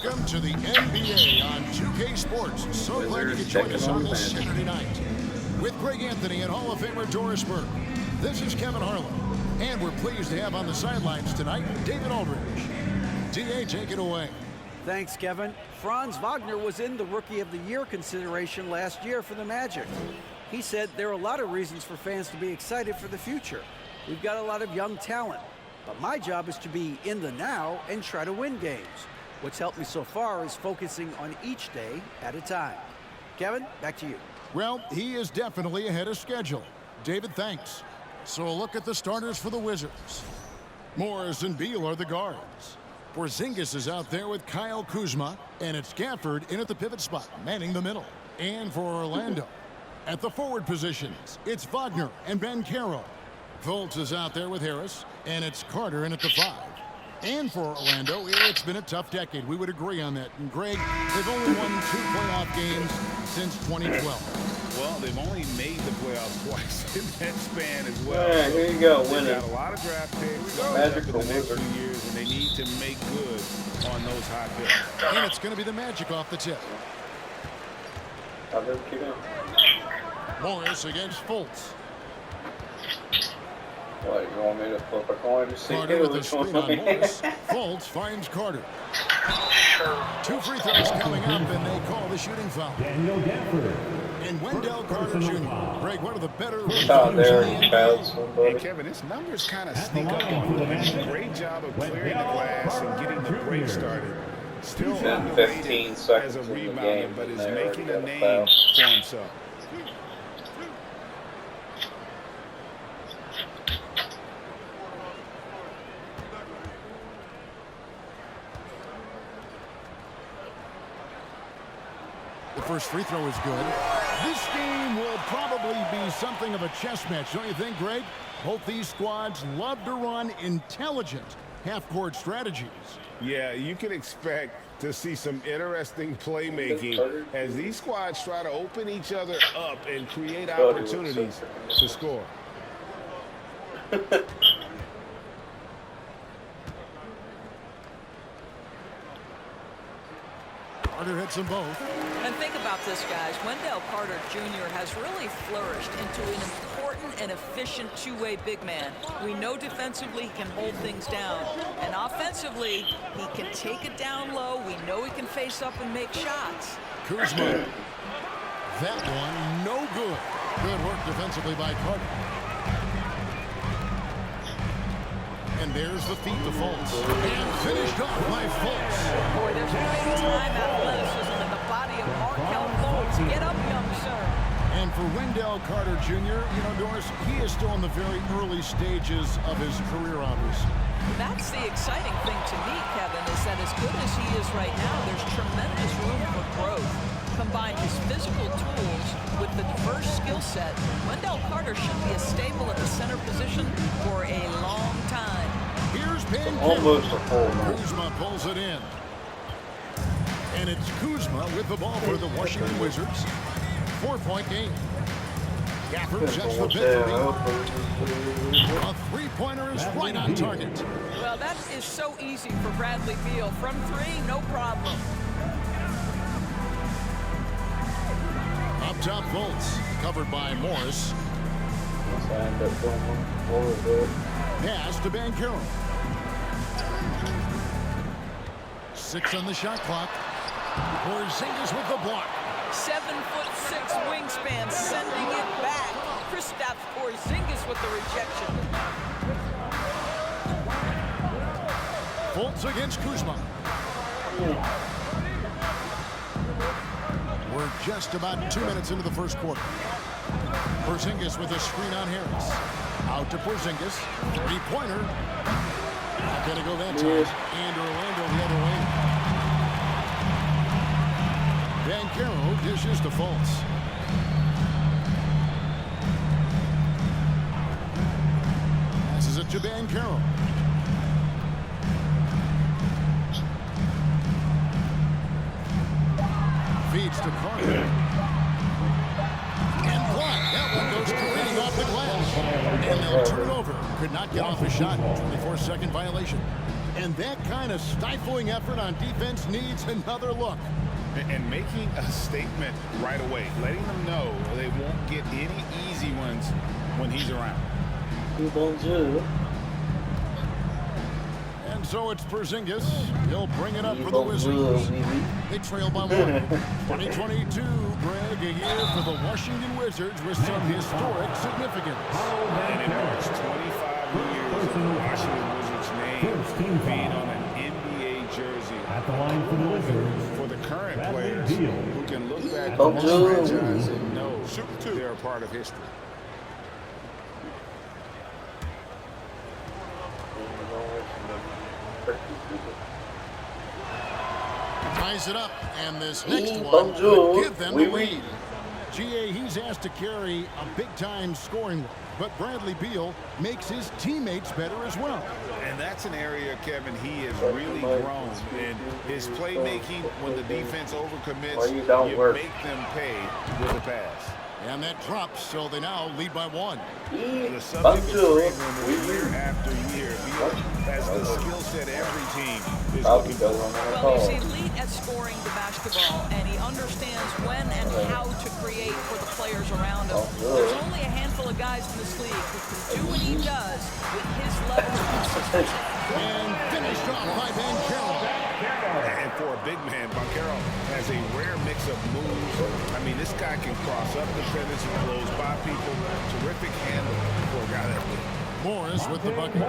Welcome to the NBA on 2K Sports. So glad you could join us on this Saturday night. With Greg Anthony and Hall of Famer Doris Burke, this is Kevin Harlan. And we're pleased to have on the sidelines tonight, David Aldridge. D.A., take it away. Thanks, Kevin. Franz Wagner was in the Rookie of the Year consideration last year for the Magic. He said there are a lot of reasons for fans to be excited for the future. We've got a lot of young talent, but my job is to be in the now and try to win games. What's helped me so far is focusing on each day at a time. Kevin, back to you. Well, he is definitely ahead of schedule. David, thanks. So a look at the starters for the Wizards. Morris and Beal are the guards. Porzingis is out there with Kyle Kuzma, and it's Gafford in at the pivot spot, manning the middle. And for Orlando, at the forward positions, it's Wagner and Banchero. Fultz is out there with Harris, and it's Carter in at the 5. And for Orlando, it's been a tough decade. We would agree on that. And Greg, they've only won 2 playoff games since 2012. Well, they've only made the playoffs twice in that span as well. Yeah, here you go, winning. They've got a lot of draft picks Magic for the next few years, and they need to make good on those high picks. And it's going to be the Magic off the tip. Morris against Fultz. What, you want me to flip a coin to see Carter with a which screen on Morris. Fultz finds Carter. 2 free throws coming up, and they call the shooting foul. Daniel Gafford. And Wendell Carter Jr. Greg, one of the better Oh, there he fouled somebody. Hey, Kevin, his numbers kind of sneak up on him. He does a great job of clearing the glass and getting the break started. Still Been 15 as seconds a in the rebounder, game, but is and they making a already name got a foul. for himself. The first free throw is good. This game will probably be something of a chess match, don't you think, Greg? Both these squads love to run intelligent half-court strategies. Yeah, you can expect to see some interesting playmaking as these squads try to open each other up and create opportunities to score. Carter hits them both. And think about this, guys. Wendell Carter Jr. has really flourished into an important and efficient two-way big man. We know defensively he can hold things down. And offensively, he can take it down low. We know he can face up and make shots. Kuzma. That one, no good. Good work defensively by Carter. And there's the feed to Fultz. And finished off by Fultz. Boy, there's great time athleticism in the body of Markelle Fultz. Get up, young sir. And for Wendell Carter Jr., you know, Doris, he is still in the very early stages of his career, obviously. That's the exciting thing to me, Kevin, is that as good as he is right now, there's tremendous room for growth. Combine his physical tools with the diverse skill set, Wendell Carter should be a staple at the center position for a long time. Here's Banchero. Almost a full now. Kuzma pulls it in. And it's Kuzma with the ball for the Washington Wizards. 4-point game. Gafford sets the pick. A three-pointer is right on target. Well, that is so easy for Bradley Beal. From 3, no problem. Up top, Fultz, covered by Morris. Pass to Banchero. 6 on the shot clock. Porzingis with the block. 7'6" wingspan, sending it back. Kristaps Porzingis with the rejection. Fultz against Kuzma. We're just about 2 minutes into the first quarter. Porzingis with a screen on Harris. Out to Porzingis. Three-pointer. Not going to go that time. And Orlando the other way. Banchero dishes to Fultz. Passes it to Banchero. Feeds to Carter. And blocked. That one goes careening off the glass. And they'll turn it over. Could not get off a shot. 24-second violation. And that kind of stifling effort on defense needs another look. And making a statement right away, letting them know they won't get any easy ones when he's around. Bonjour. And so it's Porzingis. He'll bring it up for the Wizards. They trail by 1. 2022, Greg, a year for the Washington Wizards with some historic significance. And it marks 25 years of the Washington Wizards name being on an NBA jersey. At the line for the Wizards, For the current Bradley players Beal. who can look back on Bonjour. this franchise and know they're a part of history. Ties it up, and this next one Bonjour. would give them Oui, the oui. lead. GA, he's asked to carry a big-time scoring role, but Bradley Beal makes his teammates better as well. And that's an area, Kevin, he has really grown in his playmaking. When the defense overcommits, Why you don't work? make them pay with a pass. And that drops, so they now lead by 1. The subject of Bonjour. trade rumors year after year. Beal has the skill set every team is Probably looking doesn't for. want to Well, call. he's elite at scoring the basketball, and he understands when and how to create for the players around him. There's only a handful of guys in this league who can do what he does with his level of consistency. And finished off by Van Carroll. And for a big man, Banchero has a rare mix of moves. I mean, this guy can cross up defenders, he blows by people. Terrific handle for a guy that big. Morris with the bucket.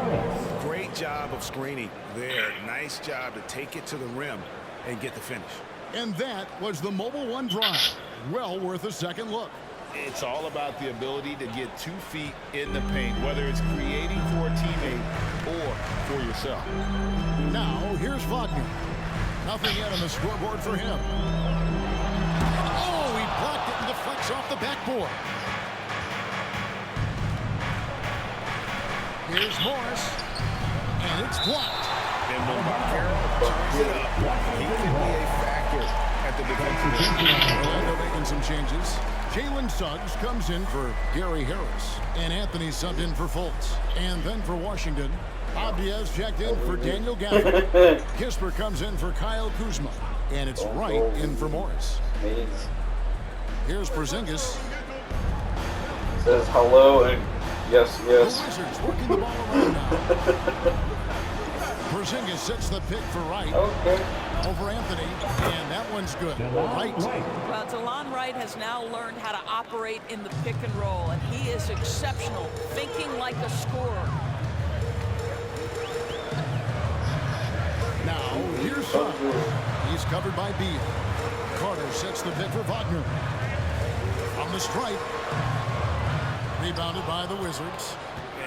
Great job of screening there. Nice job to take it to the rim and get the finish. And that was the Mobile One drive. Well worth a second look. It's all about the ability to get 2 feet in the paint, whether it's creating for a teammate or for yourself. Now, here's Wagner. Nothing yet on the scoreboard for him. Oh, he blocked it and deflects off the backboard. Here's Morris. And it's blocked. And when Banchero turns it up, he can be a factor at the defensive end. Orlando making some changes. Jalen Suggs comes in for Gary Harris. And Anthony subbed in for Fultz. And then for Washington, Abdias checked in for Daniel Gafford. Kisper comes in for Kyle Kuzma. And it's Wright in for Morris. Means Here's Porzingis. says hello and yes, The yes. Wizards working the ball around now. Porzingis sets the pick for Wright Okay. over Anthony. And that one's good. Wright. Well, DeLon Wright has now learned how to operate in the pick and roll, and he is exceptional, thinking like a scorer. Now, here's Suggs. He's covered by Beal. Carter sets the pick for Wagner. On the strike. Rebounded by the Wizards.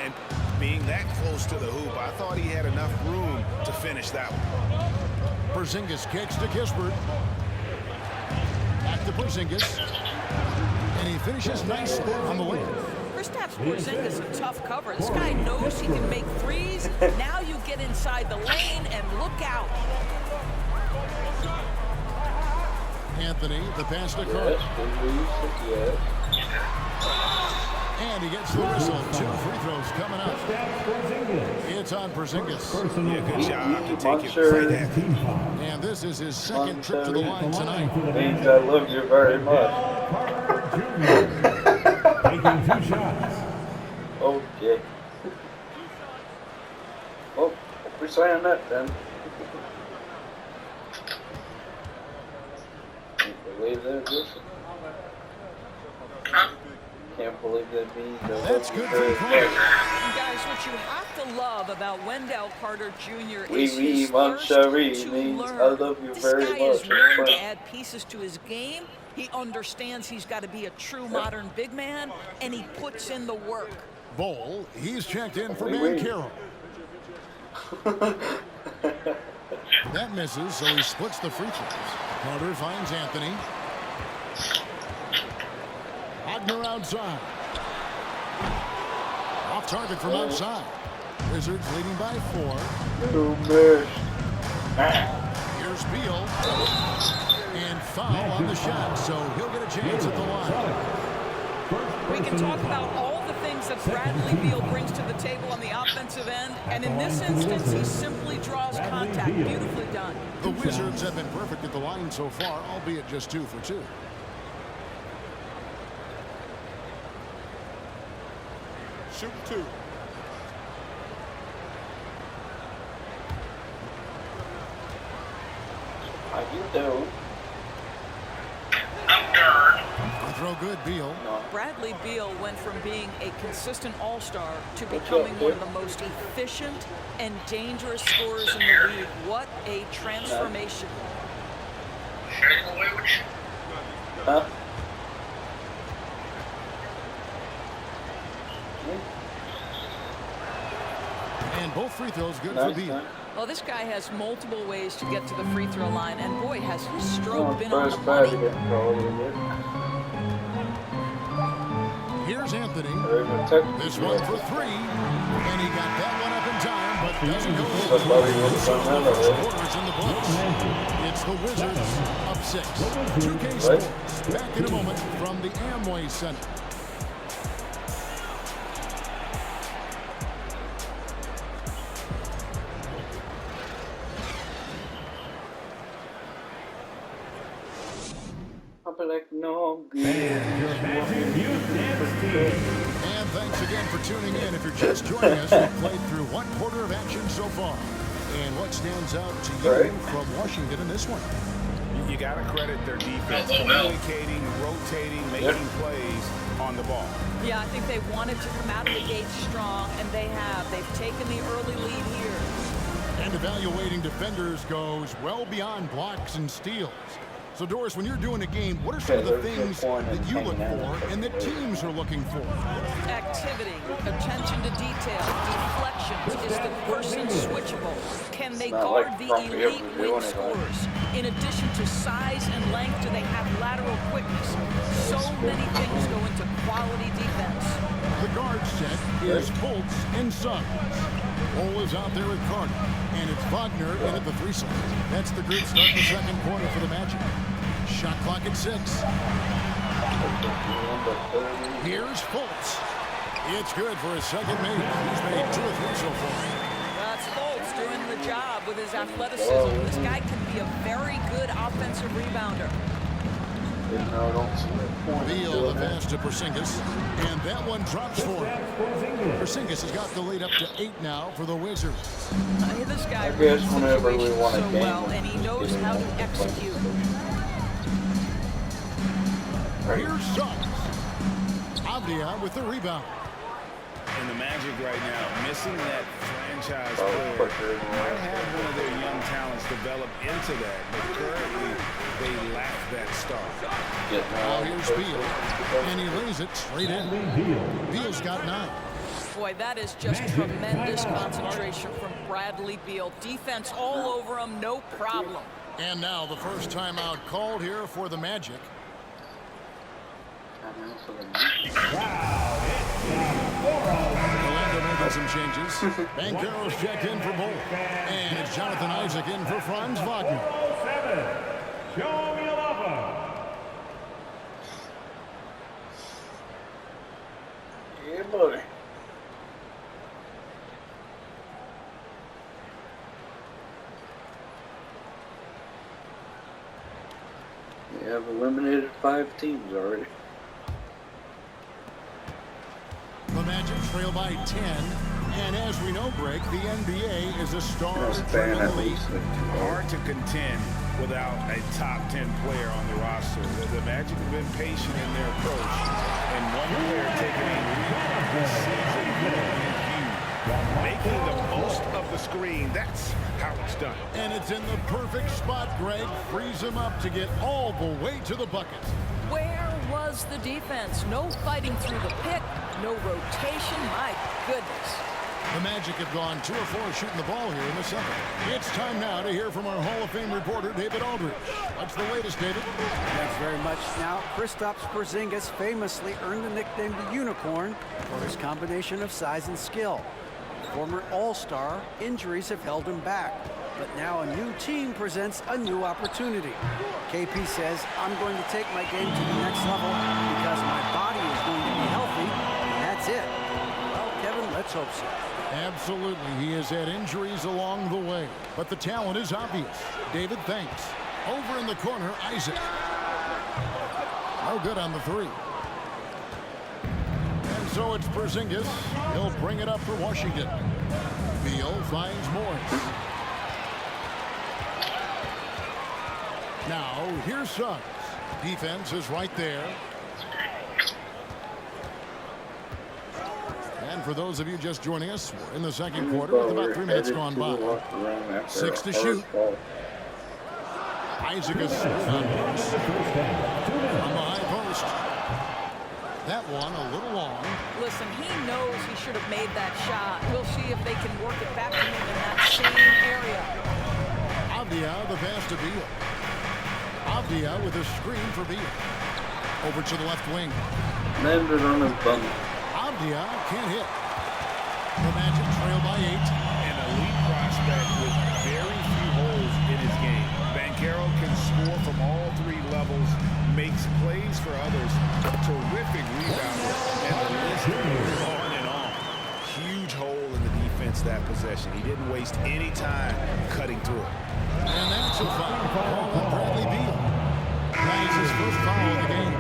And being that close to the hoop, I thought he had enough room to finish that one. Porzingis kicks to Kispert. Back to Porzingis. And he finishes nice on the layup. Kristaps Porzingis a tough cover. This guy knows he can make threes. Now you get inside the lane and look out. Anthony, the pass to Carter. Yes. And he gets the whistle. 2 free throws coming up. It's on Porzingis. Yeah, good job to take it right at him. And this is his second trip to the line tonight. Means I love you very much. Taking 2 shots. Okay. Well, we're saying that then. Can't believe that. Listen. Can't believe that means I That's love you good very for much. And guys, what you have to love about Wendell Carter Jr. Oui, is oui, his mon thirst chéri to means learn. I love you This very guy is much. willing Right. to add pieces to his game. He understands he's got to be a true modern big man, and he puts in the work. Bowl, he's checked in for Oui, oui. Banchero. That misses, so he splits the free throws. Carter finds Anthony. Wagner outside. Off target from outside. Wizards leading by 4. Too much. Here's Beal. And foul on the shot, so he'll get a chance at the line. We can talk about all the things things that Bradley Beal brings to the table on the offensive end, and in this instance, he simply draws contact. Beautifully done. The Wizards have been perfect at the line so far, albeit just 2 for 2. Shoot 2. How you do? The throw good, Beal. No. Bradley Beal went from being a consistent all-star to Good becoming job, one of dude. the most efficient and dangerous scorers in the league. What a transformation. Huh? And both free throws good for Nice, Beal. nice. Well, this guy has multiple ways to get to the free throw line, and boy, has his No, stroke been on the first try to money. get control of it. Here's Anthony. Very good technique. This one for 3. And he got that one up in time, but doesn't go That's over. why we would've So done the that first already. quarter's in the books. It's the Wizards up 6. 2K Sports. Back in a moment from the Amway Center. I'll be like, no, good. Your Magic Youth Dance Team. And thanks again for tuning in. If you're just joining us, we've played through 1 quarter of action so far. And what stands out to you Right. from Washington in this one? You got to credit their defense, communicating, rotating, making plays on the ball. Yeah, I think they wanted to come out of the gate strong, and they have. They've taken the early lead here. And evaluating defenders goes well beyond blocks and steals. So, Doris, when you're doing a game, what are some of the things that you look for and that teams are looking for? Activity, attention to detail, deflections. Is the person switchable? Can they Not guard like the Grumpy elite ever wing doing it, scorers? In addition to size and length, do they have lateral quickness? So many things go into quality defense. The guard set is Fultz and Suggs. Cole is out there with Carter. And it's Wagner in at the 3 slot. That's the group start the second quarter for the Magic. Shot clock at 6. Here's Fultz. It's good for his second make. He's made 2 or 3 so far. That's Fultz doing the job with his athleticism. This guy can be a very good offensive rebounder. No, don't see the point. Beal the pass to Porzingis. And that one drops for him. Porzingis has got the lead up to 8 now for the Wizards. This guy I guess reads whenever we situations want a so game, well, and he knows how to execute. Here's Suggs. Avdia with the rebound. And the Magic right now, missing that franchise Oh, player, quicker. might have one of their young talents develop into that, but currently they lack that start. Now here's Beal. And he lays it straight in. Bradley Beal. Beal's got 9. Boy, that is just tremendous concentration from Bradley Beal. Defense all over him, no problem. And now the first timeout called here for the Magic. Orlando making some changes. Banchero's checked in for Bull. And it's Jonathan Isaac in for Franz Wagner. 7. Show me a lover. Yeah, buddy. We have eliminated 5 teams already. The Magic trail by 10. And as we know, Greg, the NBA is a star-driven At league. least. Hard to contend without a top 10 player on the roster. The Magic have been patient in their approach, and one player taking a rebound this season would have been huge. Making the most of the screen, that's how it's done. And it's in the perfect spot, Greg. Frees him up to get all the way to the bucket. Where was the defense? No fighting through the pick, no rotation. My goodness. The Magic have gone 2 or 4 shooting the ball here in the second. It's time now to hear from our Hall of Fame reporter, David Aldridge. What's the latest, David? Thanks very much. Now, Kristaps Porzingis famously earned the nickname the Unicorn for his combination of size and skill. Former All-Star, injuries have held him back. But now a new team presents a new opportunity. KP says, I'm going to take my game to the next level because my body is going to be healthy, and that's it. Let's hope so. Absolutely. He has had injuries along the way, but the talent is obvious. David thanks. Over in the corner, Isaac. No good on the three. And so it's Porzingis. He'll bring it up for Washington. Beal finds Morris. Now, here's Suggs. Defense is right there. And for those of you just joining us, we're in the second quarter with about 3 minutes gone by. 6 to shoot. Isaac is on the high post. That one a little long. Listen, he knows he should have made that shot. We'll see if they can work it back to him in that same area. Avdia, the pass to Beal. Avdia with a screen for Beal. Over to the left wing. Landed on his bum. Avdia can't hit. The Magic trail by 8. An elite prospect with very few holes in his game. Banchero can score from all 3 levels, makes plays for others, terrific rebounder, and the list goes on and on. Huge hole in the defense that possession. He didn't waste any time cutting through it. And that's a foul call on Bradley Beal. That is his first foul of the game.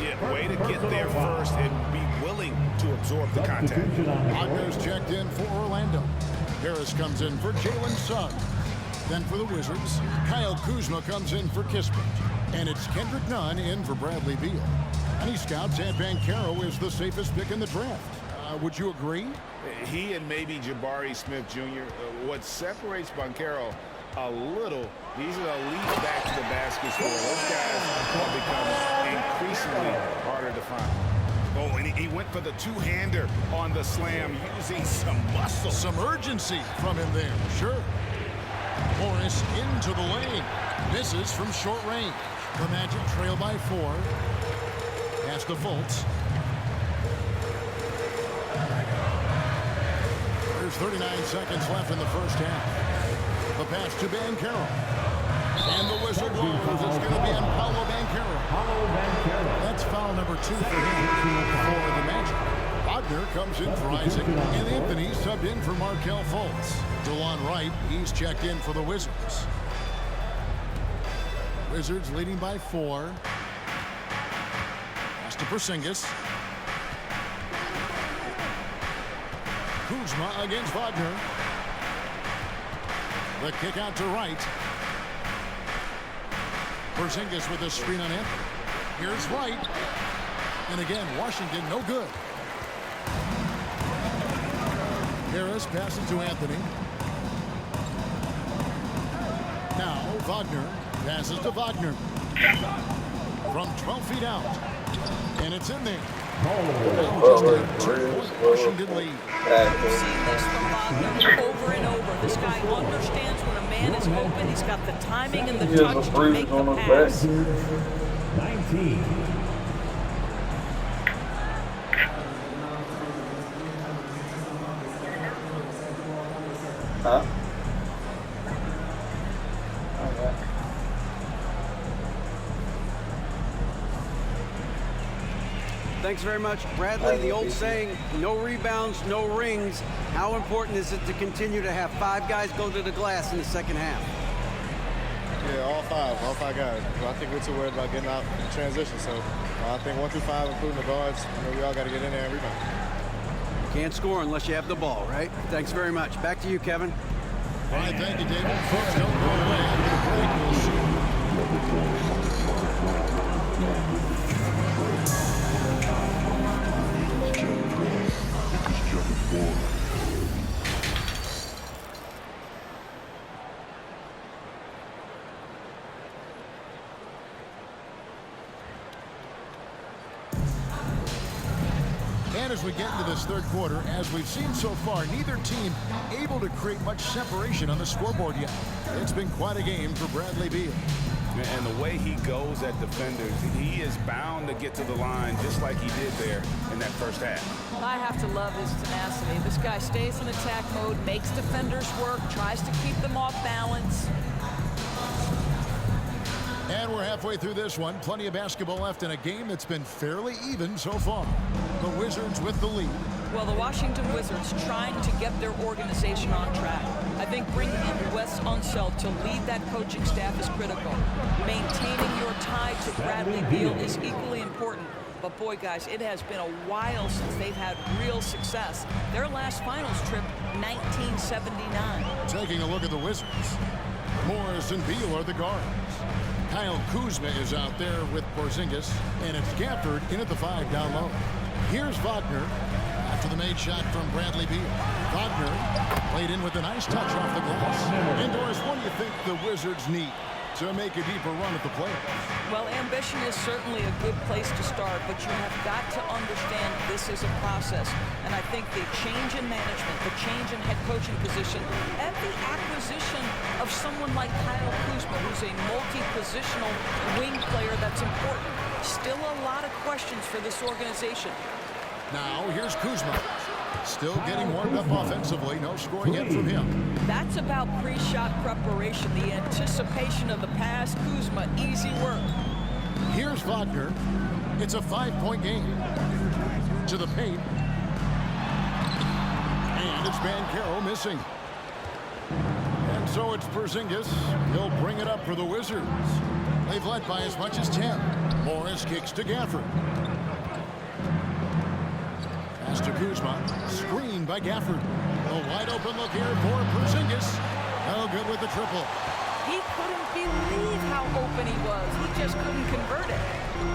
Yeah, way to get there first and be willing to absorb the contact. Wagner's checked in for Orlando. Harris comes in for Jalen Suggs. Then for the Wizards, Kyle Kuzma comes in for Kispert. And it's Kendrick Nunn in for Bradley Beal. Many scouts had Banchero as the safest pick in the draft. Would you agree? He and maybe Jabari Smith Jr. What separates Banchero a little, he's an elite back to the basket scorer. Those guys are becoming increasingly harder to find. Oh, and he went for the two-hander on the slam, using some muscle. Some urgency from him there, sure. Morris into the lane. Misses from short range. The Magic trail by 4. Pass to Fultz. There's 39 seconds left in the first half. The pass to Banchero. And the whistle blows. It's going to be on Paolo Banchero. That's foul number 2 for him for the Magic. Wagner comes in for Isaac. And Anthony subbed in for Markelle Fultz. DeLon Wright, he's checked in for the Wizards. Wizards leading by 4. Pass to Porzingis. Kuzma against Wagner. The kick out to Wright. Porzingis with a screen on it. Here's Wright. And again, Washington no good. Harris passes to Anthony. Now Wagner passes to Wagner. From 12 feet out. And it's in there. Now just a 2-point Washington lead. We've seen this from Wagner over and over. This guy understands when a man is open. He's got the timing and the touch to make the pass. 19. Huh? Thanks very much, Bradley. The old saying, no rebounds, no rings. How important is it to continue to have 5 guys go to the glass in the second half? Yeah, all five guys. But I think we're too worried about getting out in transition. So I think 1 through 5, including the guards, we all got to get in there and rebound. Can't score unless you have the ball, right? Thanks very much. Back to you, Kevin. All right, thank you, David. Folks, don't go away. After the break, we'll see. And as we get into this third quarter, as we've seen so far, neither team able to create much separation on the scoreboard yet. It's been quite a game for Bradley Beal. And the way he goes at defenders, he is bound to get to the line just like he did there in that first half. I have to love his tenacity. This guy stays in attack mode, makes defenders work, tries to keep them off balance. And we're halfway through this one. Plenty of basketball left in a game that's been fairly even so far. The Wizards with the lead. Well, the Washington Wizards trying to get their organization on track. I think bringing in Wes Unseld to lead that coaching staff is critical. Maintaining your tie to Bradley Beal is equally important. But boy, guys, it has been a while since they've had real success. Their last finals trip, 1979. Taking a look at the Wizards. Morris and Beal are the guards. Kyle Kuzma is out there with Porzingis, and it's Gafford in at the 5 down low. Here's Wagner after the made shot from Bradley Beal. Wagner played in with a nice touch off the glass. And Doris, what do you think the Wizards need to make a deeper run at the playoffs? Well, ambition is certainly a good place to start, but you have got to understand this is a process. And I think the change in management, the change in head coaching position, and the acquisition of someone like Kyle Kuzma, who's a multi-positional wing player that's important. Still a lot of questions for this organization. Now, here's Kuzma. Still getting warmed up offensively. No scoring yet from him. That's about pre-shot preparation, the anticipation of the pass. Kuzma, easy work. Here's Wagner. It's a 5-point game. To the paint. And it's Banchero missing. And so it's Porzingis. He'll bring it up for the Wizards. They've led by as much as 10. Morris kicks to Gafford. Pass to Kuzma. Screen by Gafford. A wide open look here for Porzingis. No good with the triple. He couldn't believe how open he was. He just couldn't convert it.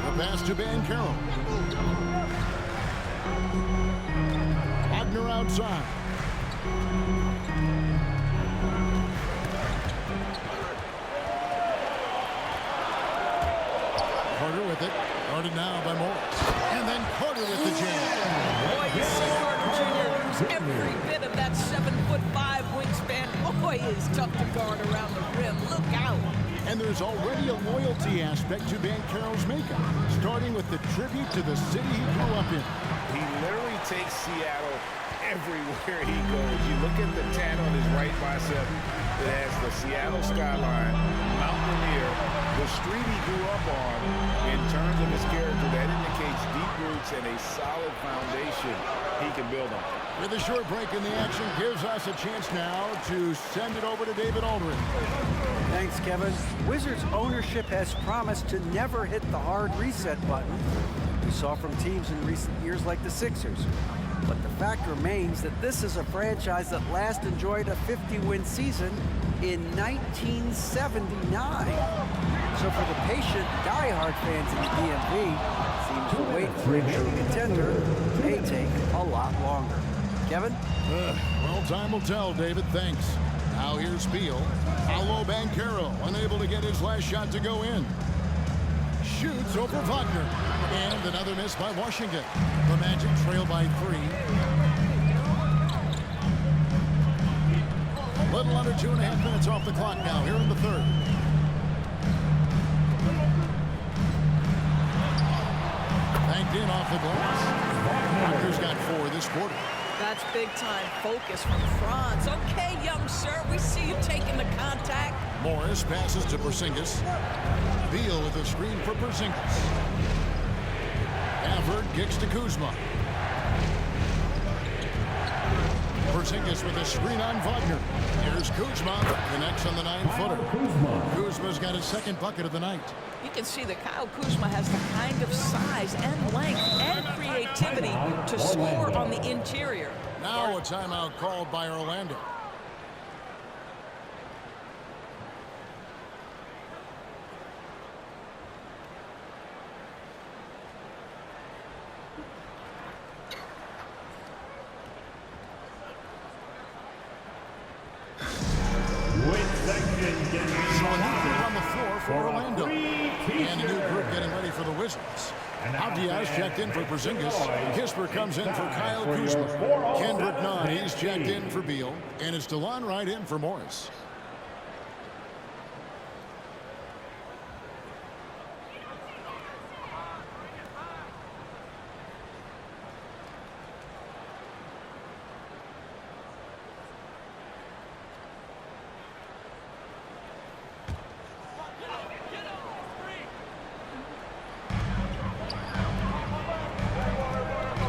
The pass to Banchero. Wagner outside. Carter with it. Guarded now by Morris. And then Carter with the jam. Boy, you see Carter Jr. lose every bit of that 7'5" wingspan. Boy, is tough to guard around the rim. Look out. And there's already a loyalty aspect to Banchero's makeup, starting with the tribute to the city he grew up in. He literally takes Seattle everywhere he goes. You look at the tan on his right bicep. It has the Seattle skyline, Mount Rainier, the street he grew up on. In terms of his character, that indicates deep roots and a solid foundation he can build on. With a short break in the action, gives us a chance now to send it over to David Aldridge. Thanks, Kevin. Wizards ownership has promised to never hit the hard reset button we saw from teams in recent years like the Sixers. But the fact remains that this is a franchise that last enjoyed a 50-win season in 1979. So for the patient, diehard fans in the DMV, seems the wait for a true contender may take a lot longer. Kevin? Well, time will tell, David. Thanks. Now here's Beal. Paolo Banchero, unable to get his last shot to go in. Shoots over Wagner. And another miss by Washington. The Magic trail by 3. Little under 2.5 minutes off the clock now, here in the third. Banked in off the glass. Wagner's got 4 this quarter. That's big-time focus from Franz. Okay, young sir, we see you taking the contact. Morris passes to Porzingis. Beal with a screen for Porzingis. Gafford kicks to Kuzma. Porzingis with a screen on Wagner. Here's Kuzma. Connects on the 9-footer. Kuzma's got his second bucket of the night. You can see that Kyle Kuzma has the kind of size and length and creativity to score on the interior. Now a timeout called by Orlando. On the floor for Orlando. And a new group getting ready for the Wizards. Diaz checked in for Porzingis. Kisper comes in for Kyle Kuzma. Kendrick Nunn, he's checked in for Beal. And it's DeLon Wright in for Morris.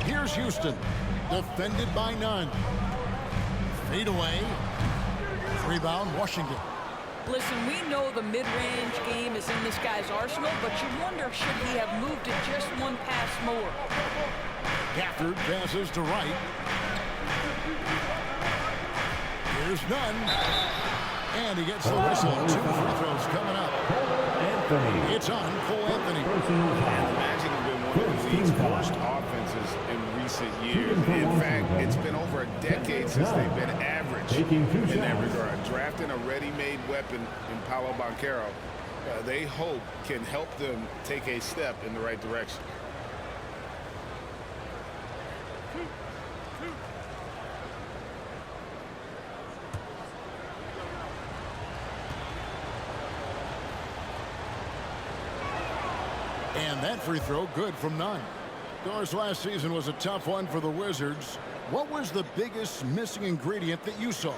Here's Houston. Defended by none. Fade away. Rebound, Washington. Listen, we know the mid-range game is in this guy's arsenal, but you wonder should he have moved it just one pass more. Gafford passes to right. Here's none. And he gets the whistle. 2 free throws coming up. Anthony. It's on Cole Anthony. Personal The foul. Magic have been one of the league's worst offenses in recent years. In fact, it's been over a decade since they've been average in that regard. Drafting a ready-made weapon in Paolo Banchero, they hope can help them take a step in the right direction. And that free throw good from none. Of course, last season was a tough one for the Wizards. What was the biggest missing ingredient that you saw?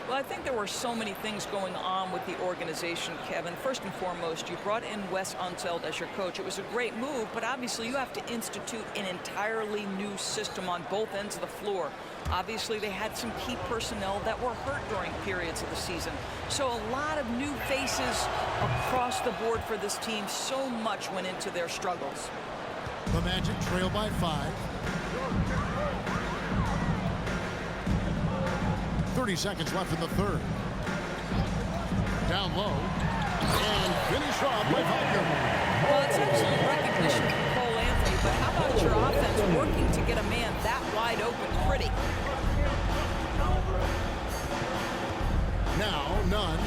Well, I think there were so many things going on with the organization, Kevin. First and foremost, you brought in Wes Unseld as your coach. It was a great move, but obviously you have to institute an entirely new system on both ends of the floor. Obviously, they had some key personnel that were hurt during periods of the season. So a lot of new faces across the board for this team. So much went into their struggles. The Magic trail by 5. 30 seconds left in the third. Down low. And finish off by Wagner. Well, it's absolute recognition from Cole Anthony, but how about your offense working to get a man that wide open pretty? Now, none.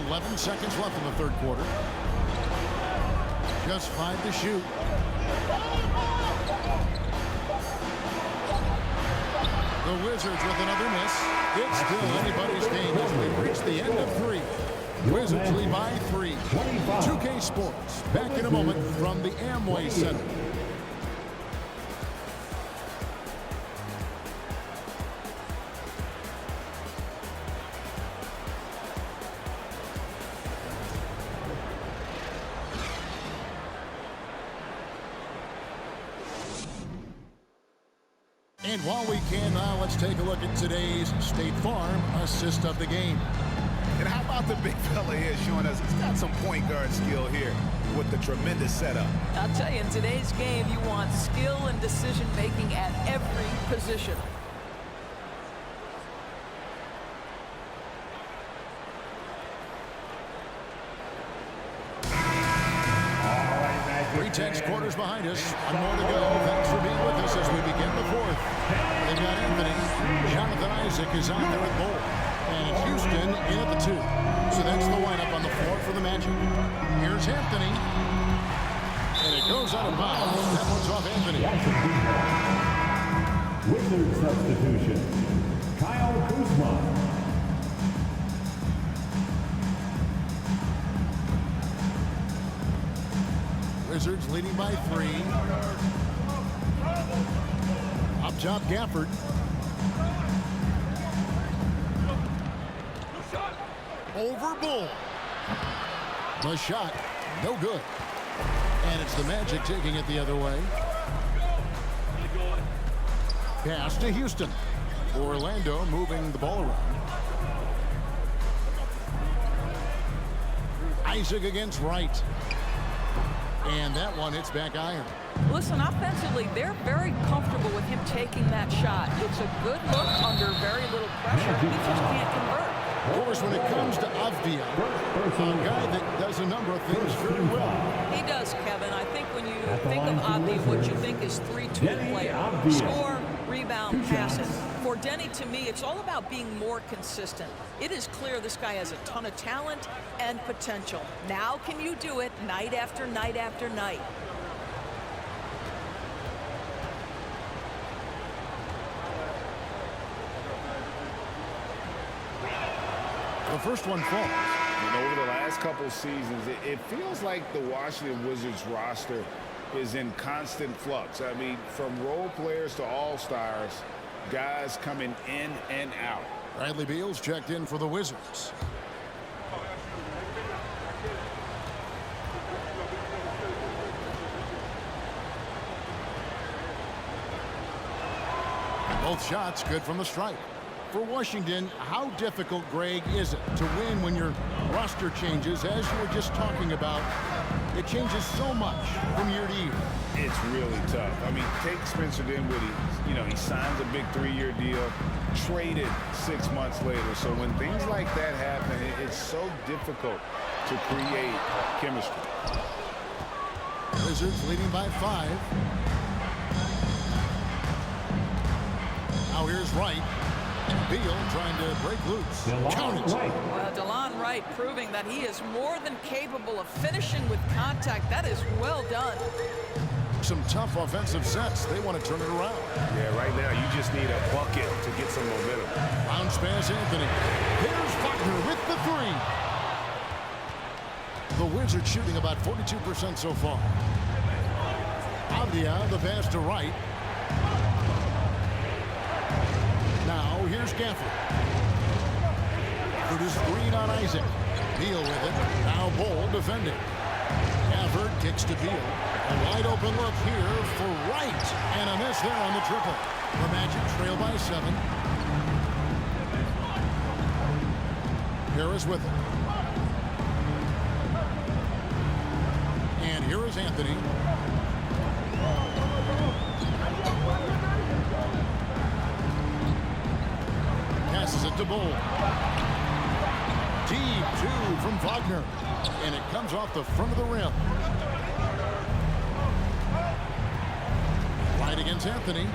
11 seconds left in the third quarter. Just 5 to shoot. The Wizards with another miss. It's still anybody's game as we reach the end of 3. Wizards lead by 3. 2K Sports, back in a moment from the Amway Center. And while we can now, let's take a look at today's State Farm assist of the game. And how about the big fella here showing us he's got some point guard skill here with the tremendous setup. I'll tell you, in today's game, you want skill and decision-making at every position. Tense quarters behind us. And more to go. Thanks for being with us as we begin the fourth. They've got Anthony. Jonathan Isaac is out there at goal. And it's Houston in at the 2. So that's the lineup on the floor for the Magic. Here's Anthony. And it goes out of bounds. That one's off Anthony. Wizard substitution. Kyle Kuzma. Wizards leading by 3. Up top, Gafford. Over Bull. The shot, no good. And it's the Magic taking it the other way. Pass to Houston. Orlando moving the ball around. Isaac against Wright. And that one hits back iron. Listen, offensively, they're very comfortable with him taking that shot. It's a good look under very little pressure. He just can't convert. Of course, when it comes to Avdia, a guy that does a number of things very well. He does, Kevin. I think when you think of Avdia, what you think is 3-2 player. Score, rebound, passes. For Denny, to me, it's all about being more consistent. It is clear this guy has a ton of talent and potential. Now can you do it night after night after night? The first one falls. And over the last couple seasons, it feels like the Washington Wizards roster is in constant flux. I mean, from role players to all-stars, guys coming in and out. Bradley Beal's checked in for the Wizards. Both shots good from the stripe. For Washington, how difficult, Greg, is it to win when your roster changes, as you were just talking about? It changes so much from year to year. It's really tough. I mean, take Spencer Dinwiddie. You know, he signs a big 3-year deal, traded 6 months later. So when things like that happen, it's so difficult to create chemistry. Wizards leading by 5. Now here's Wright. Beal trying to break loose. Count it. Well, DeLon Wright proving that he is more than capable of finishing with contact. That is well done. Some tough offensive sets. They want to turn it around. Yeah, right now you just need a bucket to get some momentum. Bounce pass Anthony. Here's Wagner with the 3. The Wizards shooting about 42% so far. Avdia, the pass to Wright. Now here's Gafford. Through the screen on Isaac. Beal with it. Now Bol defending. Gafford kicks to Beal. A wide open look here for Wright. And a miss there on the triple. The Magic trail by 7. Harris with it. And here is Anthony. Passes it to Bol. Deep 2 from Wagner. And it comes off the front of the rim. Right against Anthony.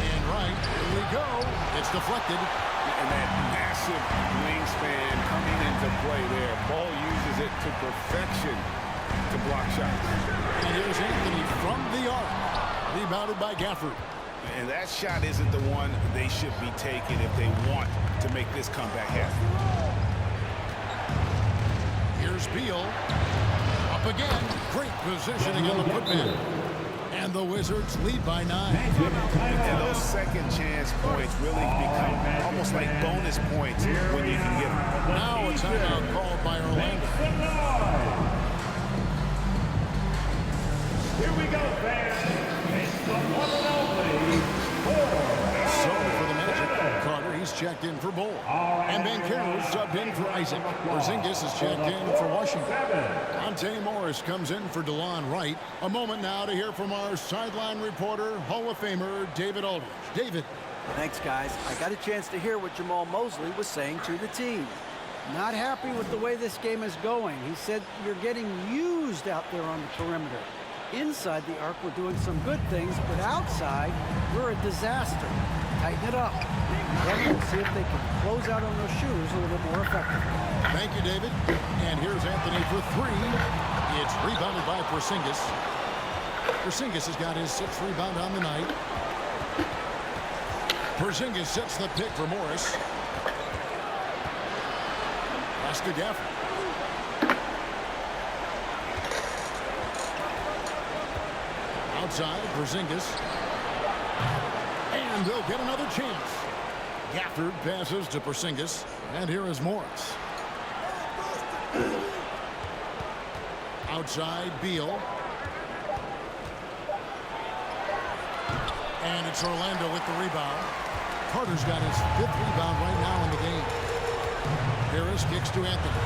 And right, here we go. It's deflected. And that massive wingspan coming into play there. Ball uses it to perfection to block shots. And here's Anthony from the arc. Rebounded by Gafford. And that shot isn't the one they should be taking if they want to make this comeback happen. Here's Beal. Up again. Great positioning on the putback. And the Wizards lead by 9. And those second chance points really become almost like bonus points when you can get them. Now a timeout called by Orlando. Here we go, fans. It's the one and only So for the Magic, Carter, he's checked in for Bol. And Banchero subbed in for Isaac. Porzingis is checked in for Washington. Monte Morris comes in for DeLon Wright. A moment now to hear from our sideline reporter, Hall of Famer David Aldridge. David. Thanks, guys. I got a chance to hear what Jamal Mosley was saying to the team. Not happy with the way this game is going. He said you're getting used out there on the perimeter. Inside the arc, we're doing some good things, but outside, we're a disaster. Tighten it up. Then we'll see if they can close out on those shooters a little bit more effectively. Thank you, David. And here's Anthony for 3. It's rebounded by Porzingis. Porzingis has got his 6th rebound on the night. Porzingis sets the pick for Morris. Pass to Gafford. Outside, Porzingis. And they'll get another chance. Gafford passes to Porzingis. And here is Morris. Outside, Beal. And it's Orlando with the rebound. Carter's got his 5th rebound right now in the game. Harris kicks to Anthony.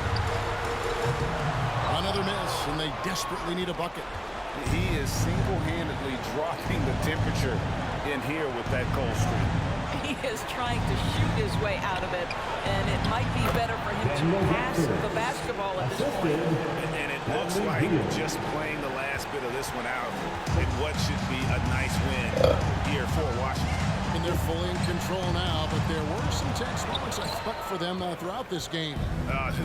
Another miss, and they desperately need a bucket. He is single-handedly dropping the temperature in here with that cold streak. He is trying to shoot his way out of it, and it might be better for him to pass the basketball at this point. And it looks like just playing the last bit of this one out in what should be a nice win here for Washington. And they're fully in control now, but there were some tense moments, I thought, for them throughout this game.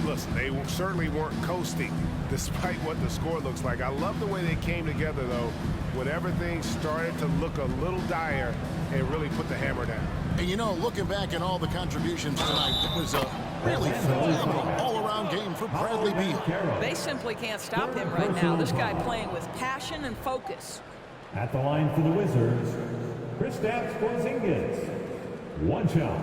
Listen, they certainly weren't coasting, despite what the score looks like. I love the way they came together, though. When everything started to look a little dire, it really put the hammer down. And, you know, looking back at all the contributions tonight, it was a really phenomenal all-around game for Bradley Beal. They simply can't stop him right now. This guy playing with passion and focus. At the line for the Wizards, Kristaps Porzingis. One shot.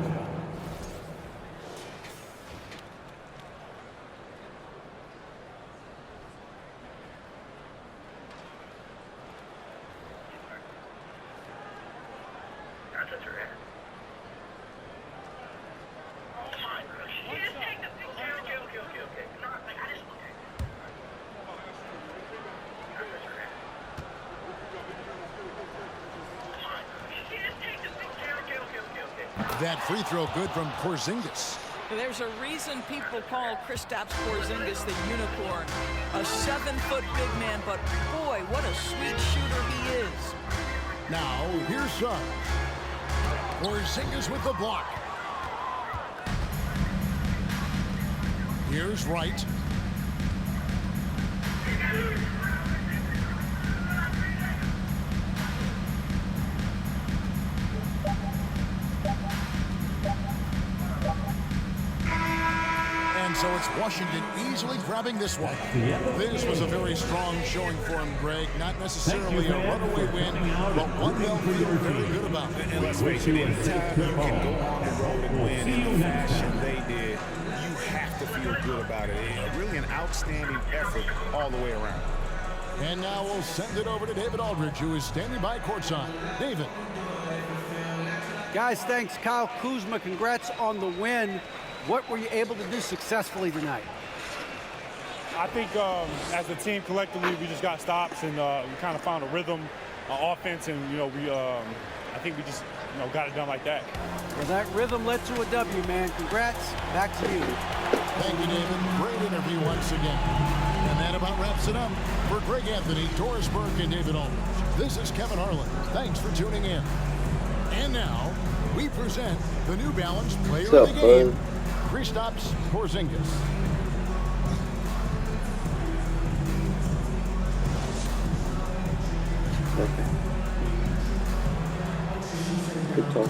That free throw good from Porzingis. There's a reason people call Kristaps Porzingis the unicorn. A 7-foot big man, but boy, what a sweet shooter he is. Now, here's Suggs. Porzingis with the block. Here's Wright. And so it's Washington easily grabbing this one. This was a very strong showing for him, Greg. Not necessarily a runaway win, but one they'll feel very good about. And let's face it, anytime you can go on the road and win in the fashion they did, you have to feel good about it. Really an outstanding effort all the way around. And now we'll send it over to David Aldridge, who is standing by courtside. David. Guys, thanks. Kyle Kuzma, congrats on the win. What were you able to do successfully tonight? I think as a team collectively, we just got stops and we kind of found a rhythm, offense, and I think we just got it done like that. Well, that rhythm led to a W, man. Congrats. Back to you. Thank you, David. Great interview once again. And that about wraps it up. For Greg Anthony, Doris Burke, and David Aldridge, this is Kevin Harlan. Thanks for tuning in. And now, we present the New Balance Player of the Game, Kristaps Porzingis. Okay. Good talk.